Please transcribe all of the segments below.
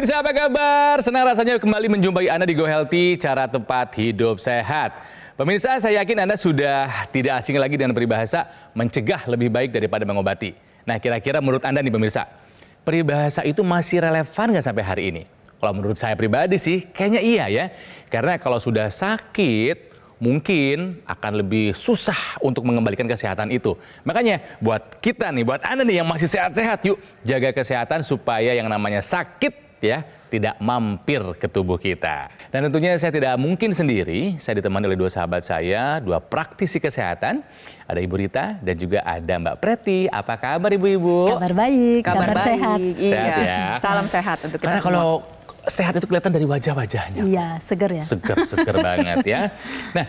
Pemirsa apa kabar? Senang rasanya kembali menjumpai Anda di Go Healthy, cara tepat hidup sehat. Pemirsa, saya yakin Anda sudah tidak asing lagi dengan peribahasa mencegah lebih baik daripada mengobati. Nah, kira-kira menurut Anda nih pemirsa, peribahasa itu masih relevan nggak sampai hari ini? Kalau menurut saya pribadi sih, kayaknya iya ya. Karena kalau sudah sakit, mungkin akan lebih susah untuk mengembalikan kesehatan itu. Makanya buat kita nih, buat Anda nih yang masih sehat-sehat, yuk jaga kesehatan supaya yang namanya sakit ya tidak mampir ke tubuh kita. Dan tentunya saya tidak mungkin sendiri, saya ditemani oleh dua sahabat saya, dua praktisi kesehatan. Ada Ibu Rita dan juga ada Mbak Preti. Apa kabar Ibu-ibu? Kabar baik, kabar sehat. Iya. Sehat ya. Salam sehat untuk kita Karena semua. kalau sehat itu kelihatan dari wajah-wajahnya. Iya, seger ya. Seger banget ya. Nah,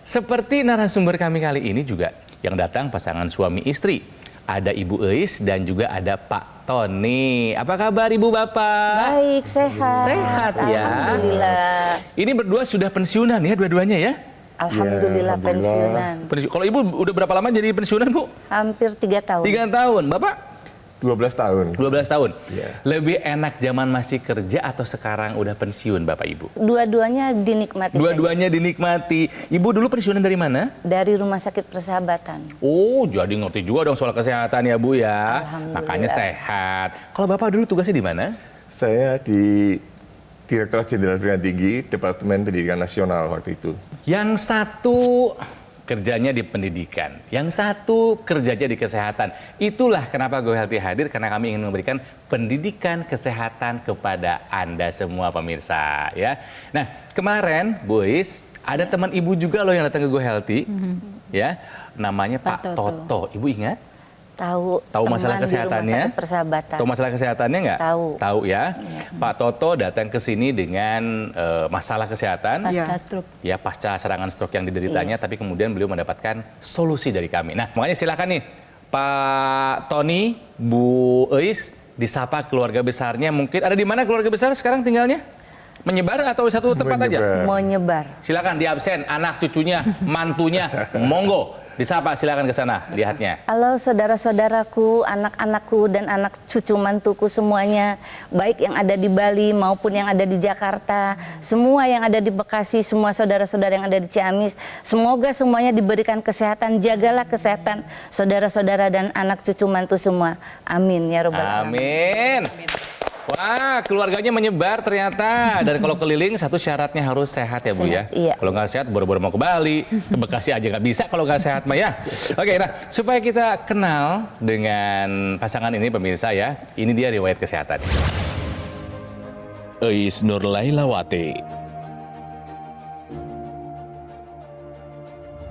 seperti narasumber kami kali ini juga yang datang pasangan suami istri. Ada Ibu Eis dan juga ada Pak Tony. Apa kabar Ibu Bapak? Baik, sehat. Sehat ya. Alhamdulillah. Ini berdua sudah pensiunan ya dua-duanya ya? Alhamdulillah pensiunan. Kalau Ibu udah berapa lama jadi pensiunan Bu? Hampir 3 tahun. 3 tahun. Bapak? 12 tahun. 12 tahun. Iya. Lebih enak zaman masih kerja atau sekarang udah pensiun Bapak Ibu? Dua-duanya dinikmati Dua-duanya dinikmati. Ibu dulu pensiunan dari mana? saja. Dari Rumah Sakit Persahabatan. Oh, jadi ngerti juga dong soal kesehatan ya Bu ya. Alhamdulillah. Makanya sehat. Kalau Bapak dulu tugasnya di mana? Saya di Direktorat Jenderal Pendidikan Tinggi, Departemen Pendidikan Nasional waktu itu. Yang satu kerjanya di pendidikan, yang satu kerjanya di kesehatan. Itulah kenapa Go Healthy hadir, karena kami ingin memberikan pendidikan kesehatan kepada Anda semua pemirsa ya. Nah, kemarin Bu Is, ada teman Ibu juga loh yang datang ke Go Healthy. Ya, namanya Pak Pak Toto. Toto. Ibu ingat? Tahu Masalah teman di kesehatannya? Rumah Sakit Persahabatan. Tahu masalah kesehatannya nggak? Tahu. Tahu ya. Pak Toto datang ke sini dengan masalah kesehatan. Pasca stroke. Ya, pasca serangan stroke yang dideritanya, tapi kemudian beliau mendapatkan solusi dari kami. Nah, makanya silakan nih Pak Tony, Bu Eis, disapa keluarga besarnya. Mungkin ada di mana keluarga besar sekarang tinggalnya? Menyebar atau satu tempat aja? Menyebar. Silakan di absen, anak cucunya, mantunya, monggo. Disapa, silakan ke sana lihatnya. Halo saudara-saudaraku, anak-anakku dan anak cucu mantuku semuanya, baik yang ada di Bali maupun yang ada di Jakarta, semua yang ada di Bekasi, semua saudara-saudara yang ada di Ciamis, semoga semuanya diberikan kesehatan, jagalah kesehatan saudara-saudara dan anak cucu mantu semua. Amin ya robbal alamin. Amin. Wah, keluarganya menyebar ternyata. Dan kalau keliling satu syaratnya harus sehat ya Bu ya. Sehat, iya. Kalau nggak sehat boro-boro mau ke Bali, ke Bekasi aja nggak bisa kalau nggak sehat mah ya. Oke, nah supaya kita kenal dengan pasangan ini pemirsa ya, ini dia riwayat kesehatan. Eis Nurlailawati.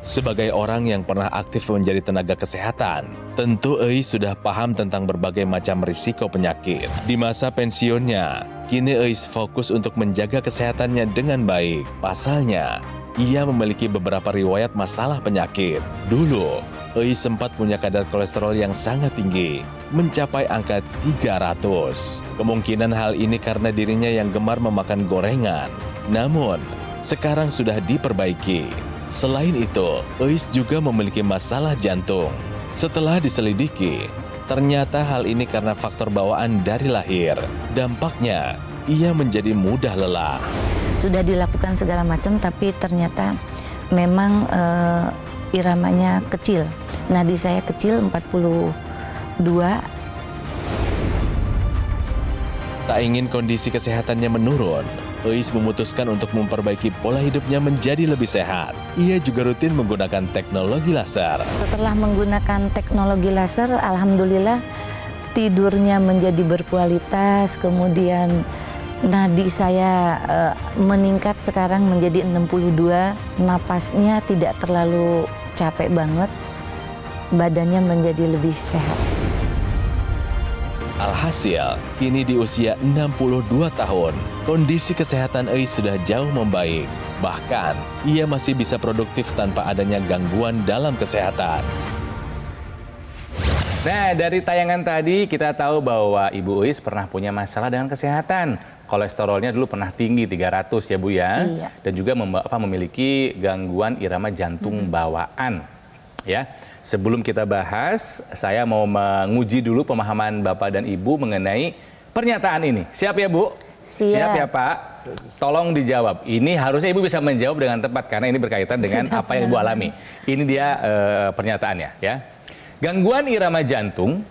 Sebagai orang yang pernah aktif menjadi tenaga kesehatan, tentu Eis sudah paham tentang berbagai macam risiko penyakit. Di masa pensiunnya, kini Eis fokus untuk menjaga kesehatannya dengan baik. Pasalnya, ia memiliki beberapa riwayat masalah penyakit. Dulu, Eis sempat punya kadar kolesterol yang sangat tinggi, mencapai angka 300. Kemungkinan hal ini karena dirinya yang gemar memakan gorengan. Namun, sekarang sudah diperbaiki. Selain itu, Eis juga memiliki masalah jantung. Setelah diselidiki, ternyata hal ini karena faktor bawaan dari lahir. Dampaknya, ia menjadi mudah lelah. Sudah dilakukan segala macam tapi ternyata memang iramanya kecil. Nadi saya kecil 42. Tak ingin kondisi kesehatannya menurun, Eis memutuskan untuk memperbaiki pola hidupnya menjadi lebih sehat. Ia juga rutin menggunakan teknologi laser. Setelah menggunakan teknologi laser, alhamdulillah tidurnya menjadi berkualitas, kemudian nadi saya meningkat sekarang menjadi 62, napasnya tidak terlalu capek banget, badannya menjadi lebih sehat. Alhasil, kini di usia 62 tahun, kondisi kesehatan Eis sudah jauh membaik. Bahkan, ia masih bisa produktif tanpa adanya gangguan dalam kesehatan. Nah, dari tayangan tadi kita tahu bahwa Ibu Eis pernah punya masalah dengan kesehatan. Kolesterolnya dulu pernah tinggi 300 ya Bu ya. Iya. Dan juga memiliki gangguan irama jantung bawaan. Ya. Sebelum kita bahas, saya mau menguji dulu pemahaman Bapak dan Ibu mengenai pernyataan ini. Siap ya Bu? Siap ya Pak. Tolong dijawab. Ini harusnya Ibu bisa menjawab dengan tepat karena ini berkaitan dengan apa yang Ibu alami. Ini dia pernyataannya ya. Gangguan irama jantung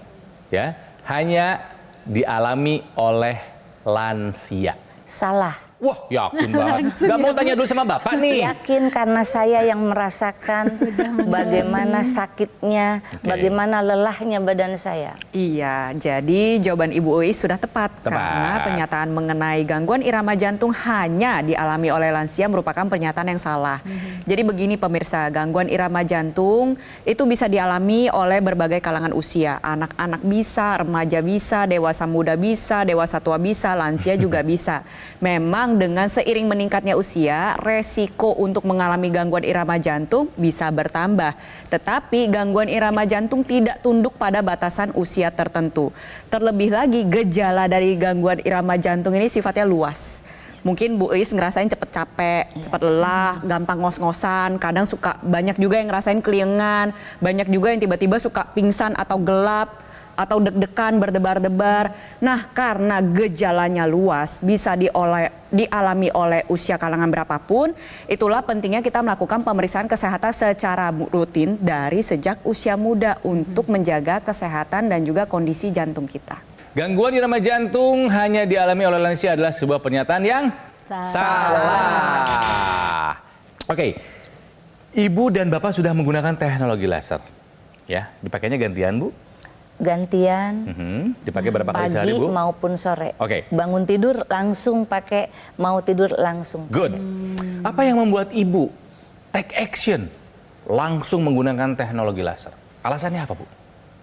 ya hanya dialami oleh lansia. Salah. Wah, yakin banget. Gak mau tanya dulu sama Bapak nih. Yakin karena saya yang merasakan bagaimana sakitnya, bagaimana lelahnya badan saya. Iya, jadi jawaban Ibu Uis sudah tepat. Karena pernyataan mengenai gangguan irama jantung hanya dialami oleh lansia merupakan pernyataan yang salah. Jadi begini pemirsa, gangguan irama jantung itu bisa dialami oleh berbagai kalangan usia. Anak-anak bisa, remaja bisa, dewasa muda bisa, dewasa tua bisa, lansia juga bisa. Memang dengan seiring meningkatnya usia, resiko untuk mengalami gangguan irama jantung bisa bertambah. Tetapi gangguan irama jantung tidak tunduk pada batasan usia tertentu. Terlebih lagi gejala dari gangguan irama jantung ini sifatnya luas. Mungkin Bu Uis ngerasain cepet capek, cepet lelah, gampang ngos-ngosan, kadang suka banyak juga yang ngerasain keliengan, banyak juga yang tiba-tiba suka pingsan atau gelap, atau deg-degan, berdebar-debar. Nah, karena gejalanya luas, bisa dialami oleh usia kalangan berapapun, itulah pentingnya kita melakukan pemeriksaan kesehatan secara rutin dari sejak usia muda untuk menjaga kesehatan dan juga kondisi jantung kita. Gangguan irama jantung hanya dialami oleh lansia adalah sebuah pernyataan yang salah. Oke, Ibu dan Bapak sudah menggunakan teknologi laser. Ya, dipakainya gantian, Bu? Gantian. Dipakai berapa kali sehari, Pagi Bu? maupun sore. Oke. Bangun tidur langsung pakai, mau tidur langsung. Good. Apa yang membuat Ibu take action langsung menggunakan teknologi laser? Alasannya apa, Bu?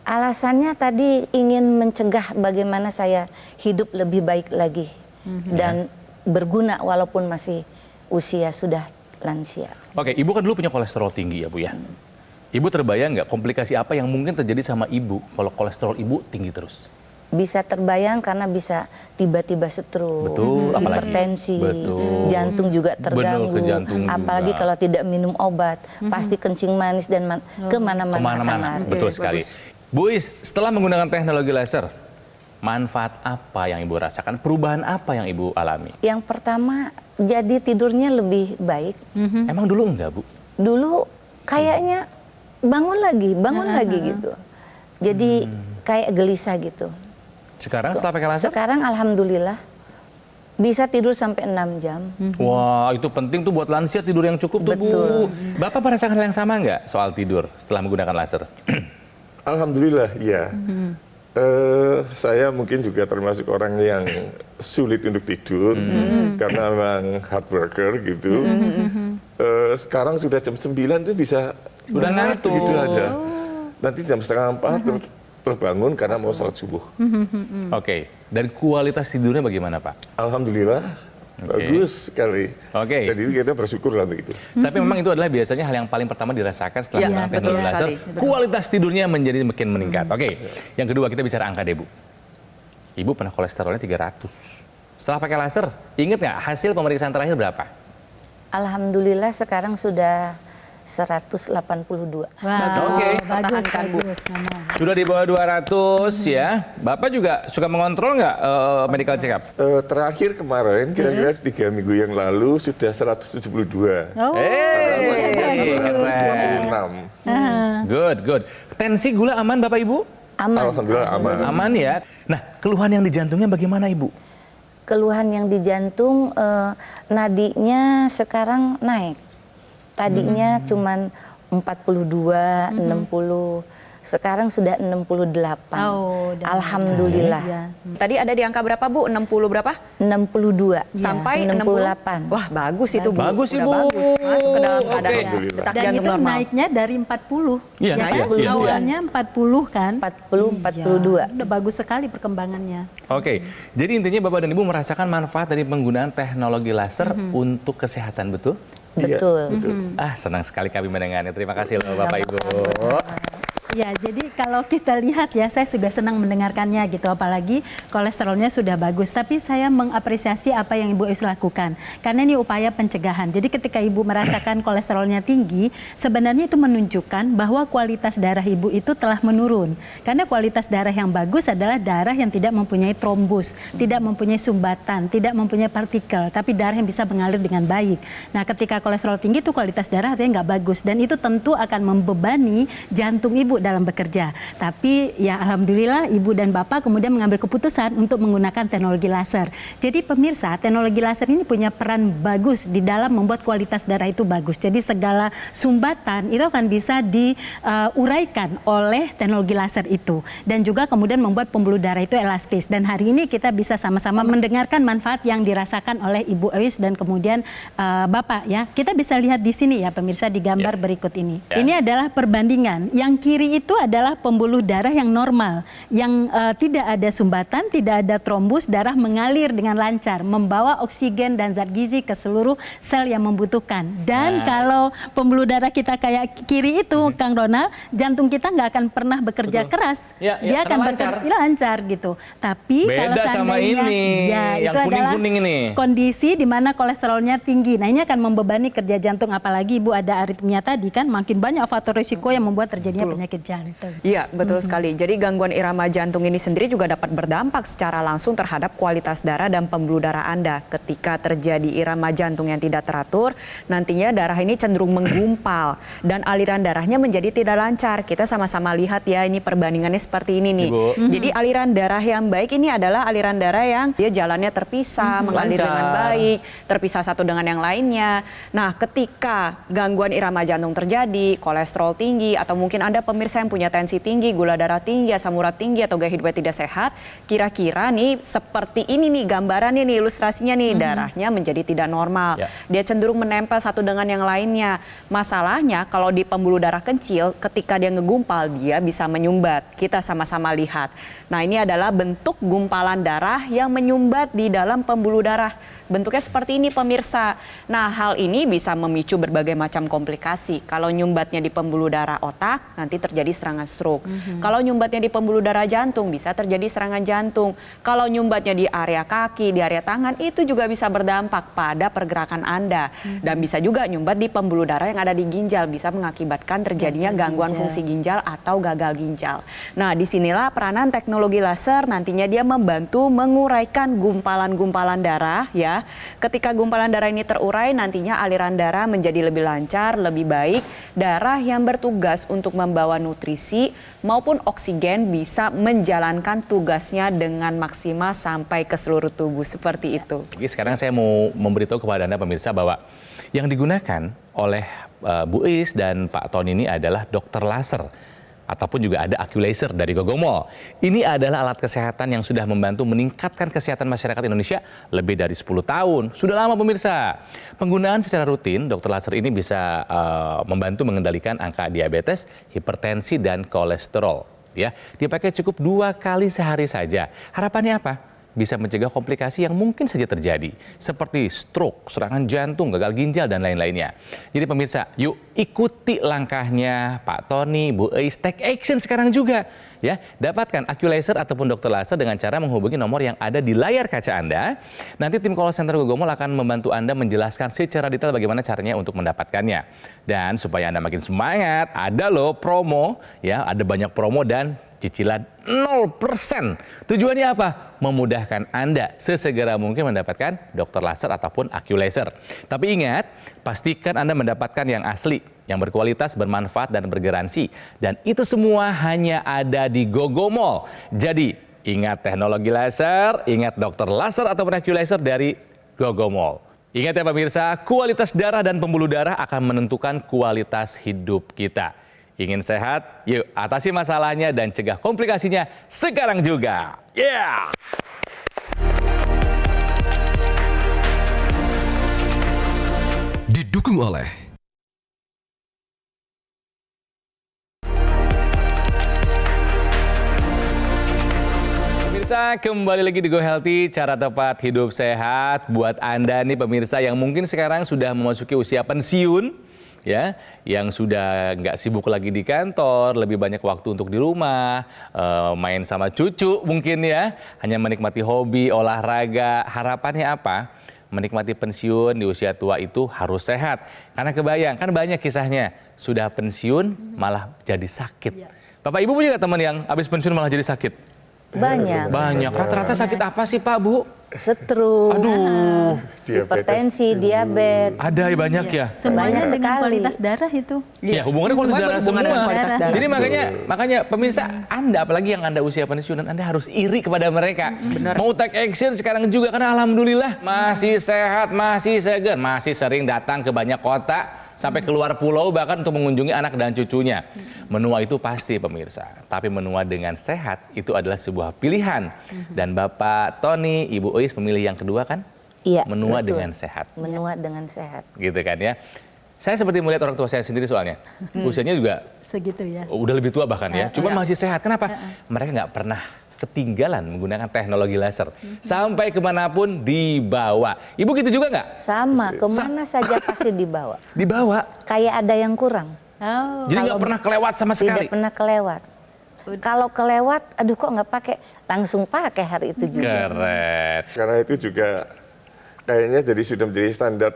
Alasannya tadi ingin mencegah bagaimana saya hidup lebih baik lagi dan berguna walaupun masih usia sudah lansia. Oke, Ibu kan dulu punya kolesterol tinggi ya, Bu ya. Ibu terbayang nggak komplikasi apa yang mungkin terjadi sama Ibu kalau kolesterol Ibu tinggi terus? Bisa terbayang karena bisa tiba-tiba stroke, Betul, apalagi. hipertensi, Betul. jantung juga terganggu. Betul, ke jantung apalagi juga. kalau tidak minum obat, pasti kencing manis dan kemana-mana akan Kemana-mana, lari. betul sekali. Bu Is, setelah menggunakan teknologi laser, manfaat apa yang Ibu rasakan? Perubahan apa yang Ibu alami? Yang pertama, jadi tidurnya lebih baik. Emang dulu enggak, Bu? Dulu kayaknya bangun lagi gitu. Jadi kayak gelisah gitu. Sekarang setelah pakai laser? Sekarang alhamdulillah bisa tidur sampai 6 jam. Wah, itu penting tuh buat lansia tidur yang cukup tuh, Betul. Bu. Bapak merasakan hal yang sama nggak soal tidur setelah menggunakan laser? Alhamdulillah, ya. Saya mungkin juga termasuk orang yang sulit untuk tidur karena memang hard worker gitu. Sekarang sudah jam 9 tuh bisa Udah ngantuk. gitu aja. Nanti jam setengah 4 terbangun karena mau sholat subuh. Oke, dan kualitas tidurnya bagaimana, Pak? Alhamdulillah, bagus sekali. Oke. Jadi kita bersyukur lah untuk itu. Tapi memang itu adalah biasanya hal yang paling pertama dirasakan setelah Iya, menggunakan betul teknologi laser. sekali, betul. Kualitas tidurnya menjadi makin meningkat. Oke, yang kedua kita bicara angka deh, Bu. Ibu pernah kolesterolnya 300. Setelah pakai laser, inget nggak hasil pemeriksaan terakhir berapa? Alhamdulillah sekarang sudah 182. Oke, bagus, Bu. Sudah di bawah 200 ya. Bapak juga suka mengontrol nggak medical check up? Terakhir kemarin, kira-kira 3 minggu yang lalu sudah 172. Keren. 126. Good. Tensi gula aman Bapak Ibu? Aman. Alhamdulillah aman. Aman ya. Nah, keluhan yang di jantungnya bagaimana Ibu? Keluhan yang di jantung, nadinya sekarang naik. Tadinya cuman 42, 60. Sekarang sudah 68. Alhamdulillah. Tadi ada di angka berapa, Bu? 60 berapa? 62 Sampai 68. Wah, bagus itu, Bu. Bagus, Udah Ibu. bagus. Masuk ke dalam keadaan Oke. detak Dan jantung itu normal. naiknya dari 40. Iya, ya kan? iya. Awalnya 40 kan? 40, 42. Udah bagus sekali perkembangannya. Oke, jadi intinya Bapak dan Ibu merasakan manfaat dari penggunaan teknologi laser untuk kesehatan, betul? Iya, Betul. betul. Senang sekali kami mendengarnya. Terima kasih loh Bapak Ibu. Ya, jadi kalau kita lihat ya, saya juga senang mendengarkannya gitu, apalagi kolesterolnya sudah bagus. Tapi saya mengapresiasi apa yang Ibu Eus lakukan, karena ini upaya pencegahan. Jadi ketika Ibu merasakan kolesterolnya tinggi, sebenarnya itu menunjukkan bahwa kualitas darah Ibu itu telah menurun. Karena kualitas darah yang bagus adalah darah yang tidak mempunyai trombus, tidak mempunyai sumbatan, tidak mempunyai partikel, tapi darah yang bisa mengalir dengan baik. Nah, ketika kolesterol tinggi itu kualitas darah artinya nggak bagus, dan itu tentu akan membebani jantung Ibu dalam bekerja. Tapi ya alhamdulillah Ibu dan Bapak kemudian mengambil keputusan untuk menggunakan teknologi laser. Jadi pemirsa, teknologi laser ini punya peran bagus di dalam membuat kualitas darah itu bagus. Jadi segala sumbatan itu akan bisa diuraikan oleh teknologi laser itu. Dan juga kemudian membuat pembuluh darah itu elastis. Dan hari ini kita bisa sama-sama mendengarkan manfaat yang dirasakan oleh Ibu Eus dan kemudian Bapak ya. Kita bisa lihat di sini ya pemirsa di gambar berikut ini. Ini adalah perbandingan. Yang kiri itu adalah pembuluh darah yang normal, yang tidak ada sumbatan, tidak ada trombus, darah mengalir dengan lancar, membawa oksigen dan zat gizi ke seluruh sel yang membutuhkan. Dan kalau pembuluh darah kita kayak kiri itu, Kang Ronald, jantung kita nggak akan pernah bekerja keras, dia akan bekerja lancar gitu. Tapi beda kalau sama seandainya, ini, ya yang itu adalah kuning-kuning ini. kondisi di mana kolesterolnya tinggi. Nah ini akan membebani kerja jantung, apalagi Ibu ada aritmia tadi kan, makin banyak faktor risiko yang membuat terjadinya penyakit jantung. Iya, betul sekali. Jadi gangguan irama jantung ini sendiri juga dapat berdampak secara langsung terhadap kualitas darah dan pembuluh darah Anda. Ketika terjadi irama jantung yang tidak teratur, nantinya darah ini cenderung menggumpal dan aliran darahnya menjadi tidak lancar. Kita sama-sama lihat ya, ini perbandingannya seperti ini nih. Jadi aliran darah yang baik ini adalah aliran darah yang dia jalannya terpisah, mengalir dengan baik, terpisah satu dengan yang lainnya. Nah, ketika gangguan irama jantung terjadi, kolesterol tinggi, atau mungkin Anda pemirsa yang punya tensi tinggi, gula darah tinggi, asam urat tinggi, atau gaya hidup tidak sehat, kira-kira nih seperti ini nih gambarannya nih, ilustrasinya nih, darahnya menjadi tidak normal. Dia cenderung menempel satu dengan yang lainnya. Masalahnya kalau di pembuluh darah kecil, ketika dia ngegumpal, dia bisa menyumbat. Kita sama-sama lihat. Nah, ini adalah bentuk gumpalan darah yang menyumbat di dalam pembuluh darah. Bentuknya seperti ini pemirsa. Nah, hal ini bisa memicu berbagai macam komplikasi. Kalau nyumbatnya di pembuluh darah otak, nanti terjadi serangan stroke. Kalau nyumbatnya di pembuluh darah jantung, bisa terjadi serangan jantung. Kalau nyumbatnya di area kaki, di area tangan, itu juga bisa berdampak pada pergerakan Anda. Dan bisa juga nyumbat di pembuluh darah yang ada di ginjal, bisa mengakibatkan terjadinya gangguan fungsi ginjal atau gagal ginjal. Nah, disinilah peranan teknologi laser, nantinya dia membantu menguraikan gumpalan-gumpalan darah ya. Ketika gumpalan darah ini terurai, nantinya aliran darah menjadi lebih lancar, lebih baik. Darah yang bertugas untuk membawa nutrisi maupun oksigen bisa menjalankan tugasnya dengan maksimal sampai ke seluruh tubuh, seperti itu. Jadi sekarang saya mau memberitahu kepada Anda pemirsa bahwa yang digunakan oleh Bu Eus dan Pak Tony ini adalah dokter laser. Ataupun juga ada Accu-Laser dari Gogomol. Ini adalah alat kesehatan yang sudah membantu meningkatkan kesehatan masyarakat Indonesia lebih dari 10 tahun. Sudah lama pemirsa. Penggunaan secara rutin, dokter laser ini bisa membantu mengendalikan angka diabetes, hipertensi, dan kolesterol. Ya, dipakai cukup 2 kali sehari saja. Harapannya apa? Bisa mencegah komplikasi yang mungkin saja terjadi, seperti stroke, serangan jantung, gagal ginjal, dan lain-lainnya. Jadi pemirsa, yuk ikuti langkahnya Pak Tony, Bu Eus, take action sekarang juga. Ya, dapatkan Accu-Laser ataupun dokter laser dengan cara menghubungi nomor yang ada di layar kaca Anda. Nanti tim call center Gogomol akan membantu Anda menjelaskan secara detail bagaimana caranya untuk mendapatkannya. Dan supaya Anda makin semangat, ada loh promo, ya, ada banyak promo dan cicilan 0%. Tujuannya apa? Memudahkan Anda sesegera mungkin mendapatkan dokter laser ataupun Accu-Laser. Tapi ingat, pastikan Anda mendapatkan yang asli, yang berkualitas, bermanfaat, dan bergaransi. Dan itu semua hanya ada di Gogomol. Jadi, ingat teknologi laser, ingat dokter laser ataupun Accu-Laser dari Gogomol. Ingat ya pemirsa, kualitas darah dan pembuluh darah akan menentukan kualitas hidup kita. Ingin sehat? Yuk atasi masalahnya dan cegah komplikasinya sekarang juga. Yeah! Didukung oleh Pemirsa, kembali lagi di Go Healthy, cara tepat hidup sehat. Buat Anda nih pemirsa yang mungkin sekarang sudah memasuki usia pensiun, ya, yang sudah nggak sibuk lagi di kantor, lebih banyak waktu untuk di rumah, main sama cucu mungkin ya, hanya menikmati hobi, olahraga. Harapannya apa? Menikmati pensiun di usia tua itu harus sehat. Karena kebayang, kan banyak kisahnya, sudah pensiun malah jadi sakit. Bapak Ibu punya nggak teman yang habis pensiun malah jadi sakit? Banyak. Banyak. Rata-rata sakit apa sih Pak, Bu? Stroke, Aduh, hipertensi, diabetes. ada banyak ya. Semuanya Banyak dengan sekali. kualitas darah itu. Iya, hubungannya Semua kualitas darah berhubungan dengan semua. kualitas darah. Jadi makanya pemirsa, Anda apalagi yang Anda usia pensiunan, Anda harus iri kepada mereka. Mau take action sekarang juga karena alhamdulillah masih sehat, masih segar, masih sering datang ke banyak kota sampai keluar pulau bahkan untuk mengunjungi anak dan cucunya. Menua itu pasti pemirsa, tapi menua dengan sehat itu adalah sebuah pilihan. Dan Bapak Tony, Ibu Ois memilih yang kedua kan? Iya, Menua betul. dengan sehat. Menua dengan sehat. Gitu kan ya. Saya seperti melihat orang tua saya sendiri soalnya. Usianya juga Segitu ya. udah lebih tua bahkan ya. Cuman masih sehat. Kenapa? Mereka nggak pernah ketinggalan menggunakan teknologi laser. Sampai kemanapun dibawa. Ibu gitu juga nggak? Sama, kemana saja pasti dibawa. Dibawa. Kayak ada yang kurang. Oh. Jadi nggak pernah kelewat sama sekali. Tidak pernah kelewat. Kalau kelewat, aduh kok nggak pakai, langsung pakai hari itu juga. Keren. Karena itu juga kayaknya jadi sudah menjadi standar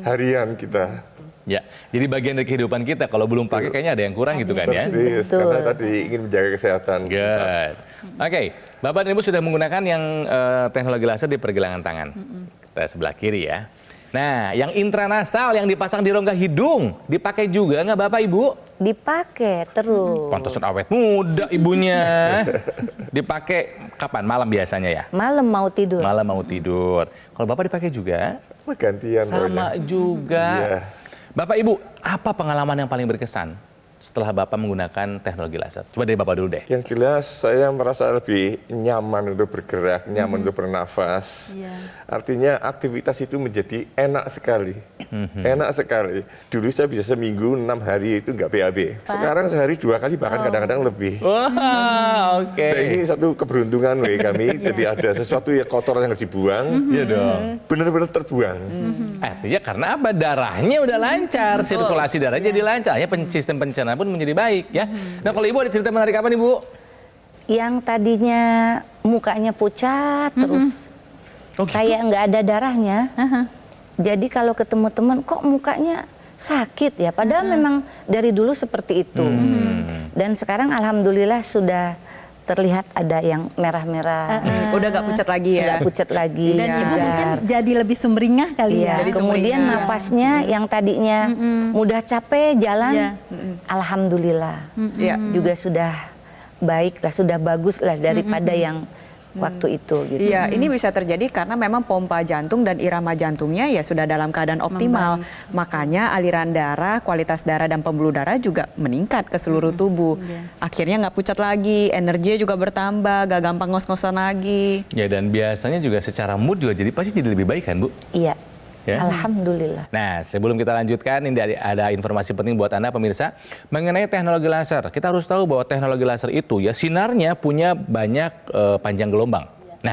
harian kita. Ya, jadi bagian dari kehidupan kita. Kalau belum pakai kayaknya ada yang kurang gitu kan ya. Persis, Betul. karena tadi ingin menjaga kesehatan. Good. Oke, Bapak dan Ibu sudah menggunakan yang teknologi laser di pergelangan tangan. Kita sebelah kiri ya. Nah, yang intranasal yang dipasang di rongga hidung dipakai juga nggak Bapak Ibu? Dipakai terus. Pantesan awet muda ibunya. Dipakai kapan? Malam biasanya ya? Malam mau tidur. Malam mau tidur. Kalau Bapak dipakai juga? Sama gantian. Sama pokoknya. juga. Iya. Bapak Ibu, apa pengalaman yang paling berkesan setelah Bapak menggunakan teknologi laser? Coba dari Bapak dulu deh. Yang jelas saya merasa lebih nyaman untuk bergerak, nyaman untuk bernafas. Iya. Artinya aktivitas itu menjadi enak sekali. Enak sekali. Dulu saya bisa seminggu 6 hari itu nggak BAB. Sekarang sehari 2 kali bahkan kadang-kadang lebih. Wah, oke. Nah, ini satu keberuntungan bagi kami. Jadi ada sesuatu yang kotor yang harus dibuang, Iya dong. benar-benar terbuang. Artinya karena apa? Darahnya udah lancar, sirkulasi darahnya jadi lancar. Ya, sistem pencernaan pun menjadi baik ya. Nah, kalau Ibu ada cerita menarik apa nih, Bu? Yang tadinya mukanya pucat terus, Oh, gitu? kayak nggak ada darahnya. Jadi kalau ketemu teman, kok mukanya sakit ya? Padahal memang dari dulu seperti itu. Dan sekarang alhamdulillah sudah terlihat ada yang merah-merah. Udah gak pucat lagi ya. Nggak pucat lagi. Dan Ibu segar. mungkin jadi lebih sumringah kali Iya, ya. Jadi kemudian sumringah. napasnya yang tadinya mudah capek jalan, Iya. alhamdulillah Iya. juga sudah baik lah, sudah bagus lah daripada yang waktu itu. Gitu. Iya, ini bisa terjadi karena memang pompa jantung dan irama jantungnya ya sudah dalam keadaan optimal. Makanya aliran darah, kualitas darah dan pembuluh darah juga meningkat ke seluruh tubuh. Akhirnya nggak pucat lagi, energinya juga bertambah, gak gampang ngos-ngosan lagi. Ya, dan biasanya juga secara mood juga pasti jadi lebih baik kan, Bu? Iya, Ya. alhamdulillah. Nah, sebelum kita lanjutkan, ini ada informasi penting buat Anda pemirsa mengenai teknologi laser. Kita harus tahu bahwa teknologi laser itu ya sinarnya punya banyak panjang gelombang. Nah,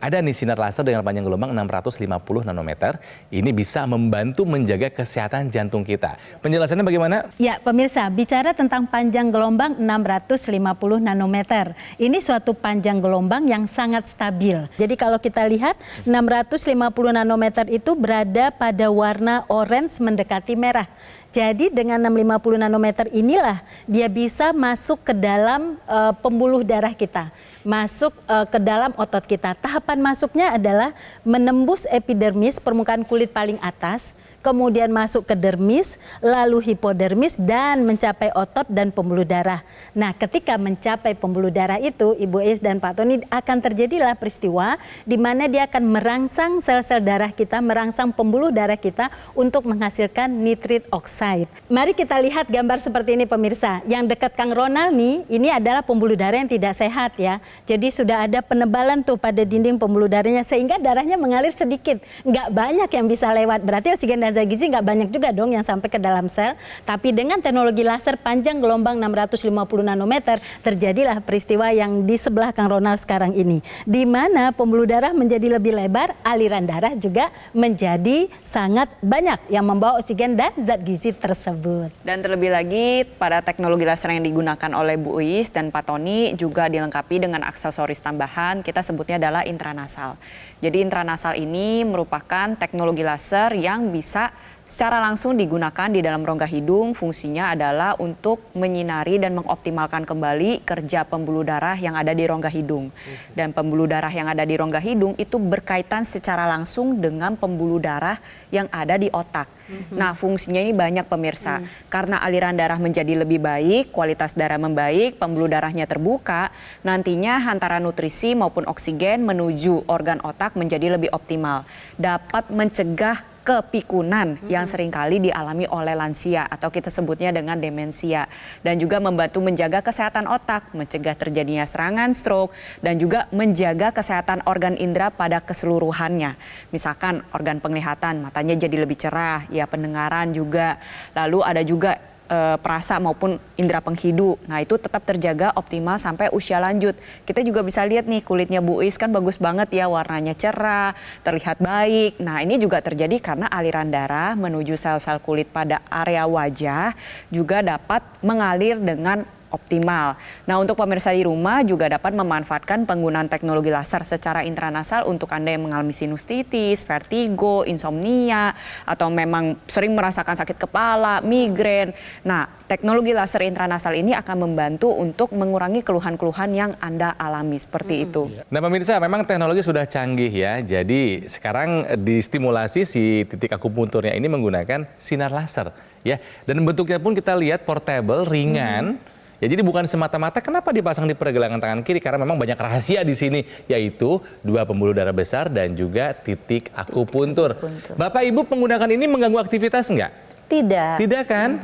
ada nih sinar laser dengan panjang gelombang 650 nanometer. Ini bisa membantu menjaga kesehatan jantung kita. Penjelasannya bagaimana? Ya, pemirsa, bicara tentang panjang gelombang 650 nanometer. Ini suatu panjang gelombang yang sangat stabil. Jadi kalau kita lihat 650 nanometer itu berada pada warna orange mendekati merah. Jadi dengan 650 nanometer inilah dia bisa masuk ke dalam pembuluh darah kita. Masuk ke dalam otot kita. Tahapan masuknya adalah menembus epidermis, permukaan kulit paling atas, kemudian masuk ke dermis, lalu hipodermis, dan mencapai otot dan pembuluh darah. Nah, ketika mencapai pembuluh darah itu, Ibu Is dan Pak Tony, akan terjadilah peristiwa di mana dia akan merangsang sel-sel darah kita, merangsang pembuluh darah kita untuk menghasilkan nitrit oxide. Mari kita lihat gambar seperti ini pemirsa. Yang dekat Kang Ronald nih, ini adalah pembuluh darah yang tidak sehat ya. Jadi sudah ada penebalan tuh pada dinding pembuluh darahnya sehingga darahnya mengalir sedikit. Nggak banyak yang bisa lewat. Berarti oksigen dan zat gizi nggak banyak juga dong yang sampai ke dalam sel. Tapi dengan teknologi laser panjang gelombang 650 nanometer, terjadilah peristiwa yang di sebelah Kang Ronald sekarang ini. Di mana pembuluh darah menjadi lebih lebar, aliran darah juga menjadi sangat banyak yang membawa oksigen dan zat gizi tersebut. Dan terlebih lagi pada teknologi laser yang digunakan oleh Bu Uis dan Pak Tony juga dilengkapi dengan aksesoris tambahan, kita sebutnya adalah intranasal. Jadi intranasal ini merupakan teknologi laser yang bisa secara langsung digunakan di dalam rongga hidung. Fungsinya adalah untuk menyinari dan mengoptimalkan kembali kerja pembuluh darah yang ada di rongga hidung. Dan pembuluh darah yang ada di rongga hidung itu berkaitan secara langsung dengan pembuluh darah yang ada di otak. Nah, fungsinya ini banyak pemirsa. Karena aliran darah menjadi lebih baik, kualitas darah membaik, pembuluh darahnya terbuka, nantinya hantaran nutrisi maupun oksigen menuju organ otak menjadi lebih optimal. Dapat mencegah kepikunan yang seringkali dialami oleh lansia atau kita sebutnya dengan demensia, dan juga membantu menjaga kesehatan otak, mencegah terjadinya serangan stroke, dan juga menjaga kesehatan organ indera pada keseluruhannya. Misalkan organ penglihatan, matanya jadi lebih cerah, ya pendengaran juga, lalu ada juga perasa maupun indera penghidu. Nah, itu tetap terjaga optimal sampai usia lanjut. Kita juga bisa lihat nih kulitnya Bu Uis kan bagus banget ya, warnanya cerah, terlihat baik. Nah, ini juga terjadi karena aliran darah menuju sel-sel kulit pada area wajah juga dapat mengalir dengan optimal. Nah, untuk pemirsa di rumah juga dapat memanfaatkan penggunaan teknologi laser secara intranasal untuk Anda yang mengalami sinusitis, vertigo, insomnia, atau memang sering merasakan sakit kepala, migrain. Nah, teknologi laser intranasal ini akan membantu untuk mengurangi keluhan-keluhan yang Anda alami seperti itu. Nah pemirsa, memang teknologi sudah canggih ya. Jadi sekarang distimulasi si titik akupunturnya ini menggunakan sinar laser ya. Dan bentuknya pun kita lihat portable, ringan. Ya, jadi bukan semata-mata kenapa dipasang di pergelangan tangan kiri, karena memang banyak rahasia di sini, yaitu 2 pembuluh darah besar dan juga titik akupuntur. Bapak Ibu menggunakan ini mengganggu aktivitas enggak? Tidak. Tidak kan?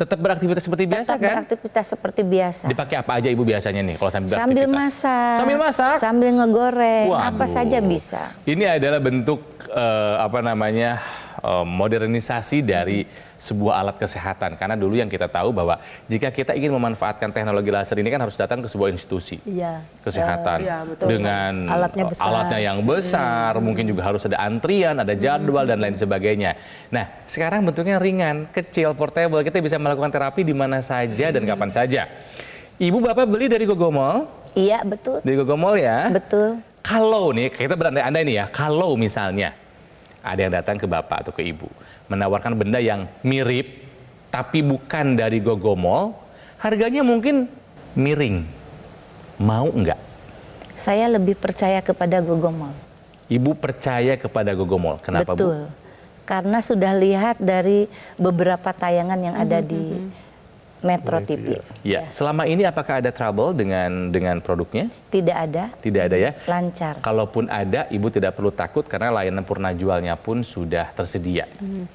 Tetap beraktivitas seperti biasa Tetap kan? beraktivitas seperti biasa. Dipakai apa aja Ibu biasanya nih kalau sambil beraktivitas? Sambil masak. Sambil masak? Sambil ngegoreng, apa Waduh. saja bisa. Ini adalah bentuk modernisasi dari sebuah alat kesehatan. Karena dulu yang kita tahu bahwa jika kita ingin memanfaatkan teknologi laser ini kan harus datang ke sebuah institusi kesehatan betul dengan Alatnya besar. alatnya yang besar, mungkin juga harus ada antrian, ada jadwal dan lain sebagainya. Nah, sekarang bentuknya ringan, kecil, portable. Kita bisa melakukan terapi di mana saja dan kapan saja. Ibu Bapak beli dari Gogomall? Iya, betul. Dari Gogomall ya? Betul. Kalau nih, kita berandai-andai nih ya, kalau misalnya ada yang datang ke Bapak atau ke Ibu, menawarkan benda yang mirip, tapi bukan dari Gogomall, harganya mungkin miring. Mau enggak? Saya lebih percaya kepada Gogomall. Ibu percaya kepada Gogomall. Kenapa Betul. Bu? Karena sudah lihat dari beberapa tayangan yang ada di Metro TV. Ya, selama ini apakah ada trouble dengan produknya? Tidak ada. Tidak ada ya? Lancar. Kalaupun ada, Ibu tidak perlu takut karena layanan purna jualnya pun sudah tersedia.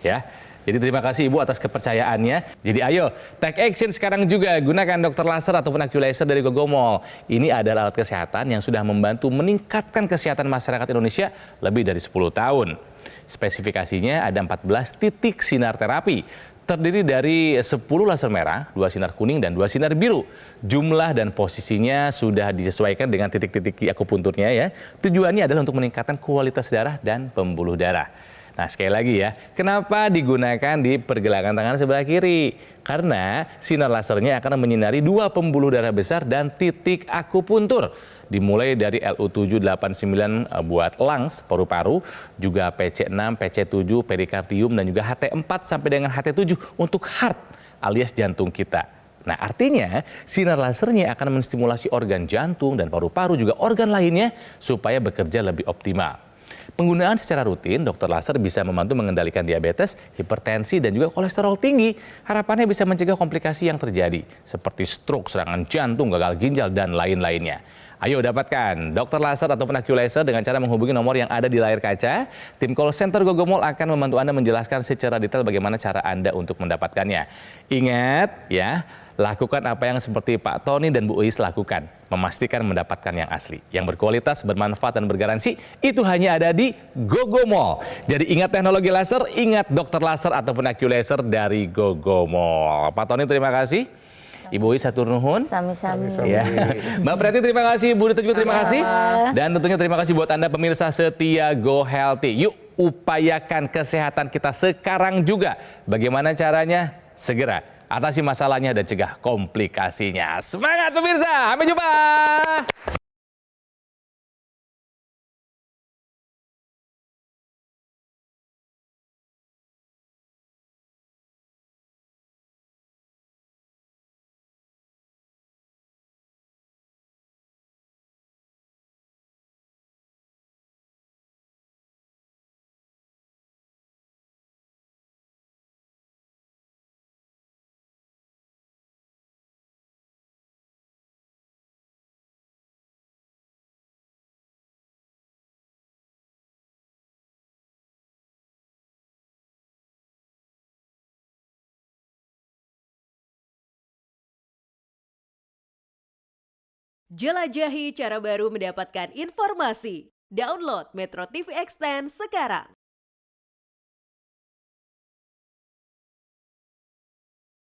Ya. Jadi terima kasih Ibu atas kepercayaannya. Jadi ayo, take action sekarang juga. Gunakan dokter laser ataupun AccuLaser dari Gogomall. Ini adalah alat kesehatan yang sudah membantu meningkatkan kesehatan masyarakat Indonesia lebih dari 10 tahun. Spesifikasinya ada 14 titik sinar terapi. Terdiri dari 10 laser merah, 2 sinar kuning, dan 2 sinar biru. Jumlah dan posisinya sudah disesuaikan dengan titik-titik akupunturnya ya. Tujuannya adalah untuk meningkatkan kualitas darah dan pembuluh darah. Nah sekali lagi ya, kenapa digunakan di pergelangan tangan sebelah kiri? Karena sinar lasernya akan menyinari 2 pembuluh darah besar dan titik akupuntur. Dimulai dari LU789 buat lungs, paru-paru, juga PC6, PC7, perikardium, dan juga HT4 sampai dengan HT7 untuk heart alias jantung kita. Nah artinya sinar lasernya akan menstimulasi organ jantung dan paru-paru juga organ lainnya supaya bekerja lebih optimal. Penggunaan secara rutin, dokter laser bisa membantu mengendalikan diabetes, hipertensi, dan juga kolesterol tinggi. Harapannya bisa mencegah komplikasi yang terjadi, seperti stroke, serangan jantung, gagal ginjal, dan lain-lainnya. Ayo dapatkan dokter laser ataupun AccuLaser dengan cara menghubungi nomor yang ada di layar kaca. Tim call center Gogomall akan membantu Anda menjelaskan secara detail bagaimana cara Anda untuk mendapatkannya. Ingat ya, Lakukan apa yang seperti Pak Tony dan Bu Uis lakukan. Memastikan mendapatkan yang asli, yang berkualitas, bermanfaat, dan bergaransi. Itu hanya ada di Gogo Mall. Jadi ingat teknologi laser, ingat dokter laser ataupun AccuLaser dari Gogo Mall. Pak Tony terima kasih. Ibu Uis hatur nuhun. Sami-sami. Ya. Mbak Preti terima kasih, Bu Dita juga terima kasih. Dan tentunya terima kasih buat Anda pemirsa setia Go Healthy. Yuk upayakan kesehatan kita sekarang juga. Bagaimana caranya? Segera atasi masalahnya dan cegah komplikasinya. Semangat pemirsa, sampai jumpa. Jelajahi cara baru mendapatkan informasi. Download Metro TV Extend sekarang.